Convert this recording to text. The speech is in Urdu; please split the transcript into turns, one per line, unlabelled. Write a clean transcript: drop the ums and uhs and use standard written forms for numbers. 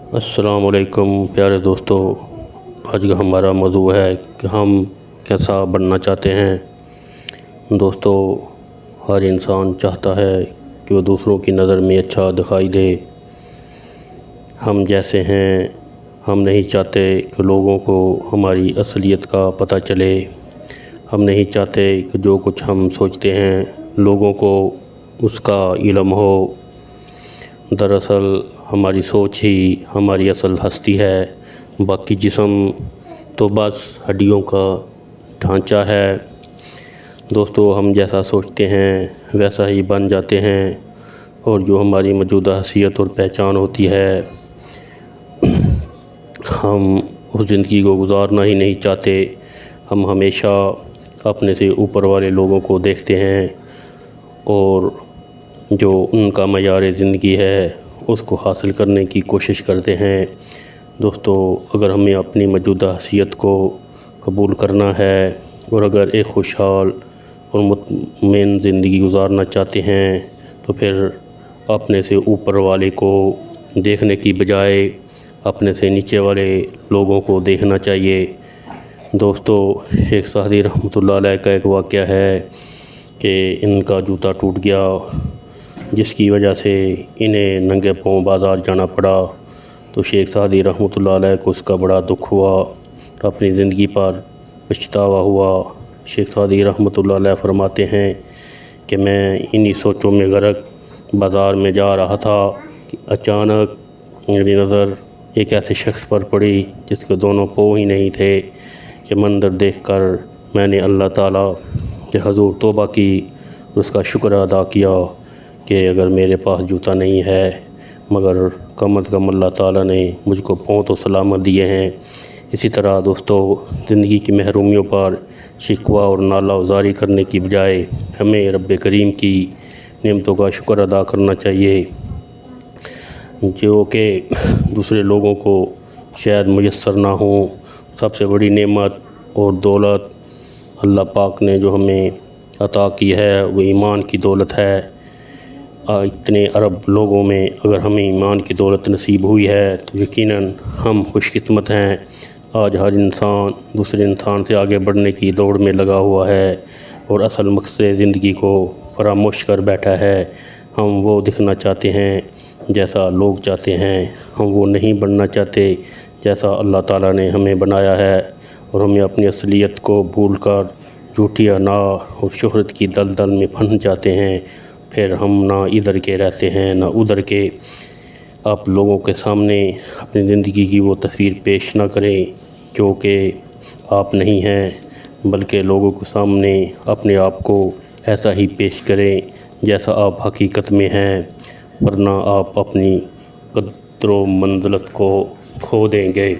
السلام علیکم پیارے دوستو، آج کا ہمارا موضوع ہے کہ ہم کیسا بننا چاہتے ہیں۔ دوستو، ہر انسان چاہتا ہے کہ وہ دوسروں کی نظر میں اچھا دکھائی دے۔ ہم جیسے ہیں، ہم نہیں چاہتے کہ لوگوں کو ہماری اصلیت کا پتہ چلے۔ ہم نہیں چاہتے کہ جو کچھ ہم سوچتے ہیں لوگوں کو اس کا علم ہو۔ دراصل ہماری سوچ ہی ہماری اصل ہستی ہے، باقی جسم تو بس ہڈیوں کا ڈھانچہ ہے۔ دوستو، ہم جیسا سوچتے ہیں ویسا ہی بن جاتے ہیں، اور جو ہماری موجودہ حیثیت اور پہچان ہوتی ہے، ہم اس زندگی کو گزارنا ہی نہیں چاہتے۔ ہم ہمیشہ اپنے سے اوپر والے لوگوں کو دیکھتے ہیں اور جو ان کا معیار زندگی ہے اس کو حاصل کرنے کی کوشش کرتے ہیں۔ دوستو، اگر ہمیں اپنی موجودہ حیثیت کو قبول کرنا ہے اور اگر ایک خوشحال اور مطمئن زندگی گزارنا چاہتے ہیں تو پھر اپنے سے اوپر والے کو دیکھنے کی بجائے اپنے سے نیچے والے لوگوں کو دیکھنا چاہیے۔ دوستو، شیخ سعدی رحمۃ اللہ علیہ کا ایک واقعہ ہے کہ ان کا جوتا ٹوٹ گیا، جس کی وجہ سے انہیں ننگے پاؤں بازار جانا پڑا۔ تو شیخ سعدی رحمۃ اللہ علیہ کو اس کا بڑا دکھ ہوا، اپنی زندگی پر پچھتاوا ہوا۔ شیخ سعدی رحمۃ اللہ علیہ فرماتے ہیں کہ میں انہی سوچوں میں غرق بازار میں جا رہا تھا کہ اچانک میری نظر ایک ایسے شخص پر پڑی جس کے دونوں پاؤں ہی نہیں تھے۔ یہ منظر دیکھ کر میں نے اللہ تعالیٰ کے حضور توبہ کی، اس کا شکر ادا کیا کہ اگر میرے پاس جوتا نہیں ہے مگر کم از کم اللہ تعالیٰ نے مجھ کو پاؤں تو سلامت دیے ہیں۔ اسی طرح دوستو، زندگی کی محرومیوں پر شکوہ اور نالہ گزاری کرنے کی بجائے ہمیں رب کریم کی نعمتوں کا شکر ادا کرنا چاہیے، جو کہ دوسرے لوگوں کو شاید میسر نہ ہوں۔ سب سے بڑی نعمت اور دولت اللہ پاک نے جو ہمیں عطا کی ہے وہ ایمان کی دولت ہے۔ اتنے عرب لوگوں میں اگر ہمیں ایمان کی دولت نصیب ہوئی ہے تو یقیناً ہم خوش قسمت ہیں۔ آج ہر انسان دوسرے انسان سے آگے بڑھنے کی دوڑ میں لگا ہوا ہے اور اصل مقصد زندگی کو فراموش کر بیٹھا ہے۔ ہم وہ دکھنا چاہتے ہیں جیسا لوگ چاہتے ہیں، ہم وہ نہیں بننا چاہتے جیسا اللہ تعالیٰ نے ہمیں بنایا ہے، اور ہمیں اپنی اصلیت کو بھول کر جھوٹی انا اور شہرت کی دلدل میں پھنس جاتے ہیں۔ پھر ہم نہ ادھر کے رہتے ہیں نہ ادھر کے۔ آپ لوگوں کے سامنے اپنی زندگی کی وہ تصویر پیش نہ کریں جو کہ آپ نہیں ہیں، بلکہ لوگوں کے سامنے اپنے آپ کو ایسا ہی پیش کریں جیسا آپ حقیقت میں ہیں، ورنہ آپ اپنی قدر و منزلت کو کھو دیں گے۔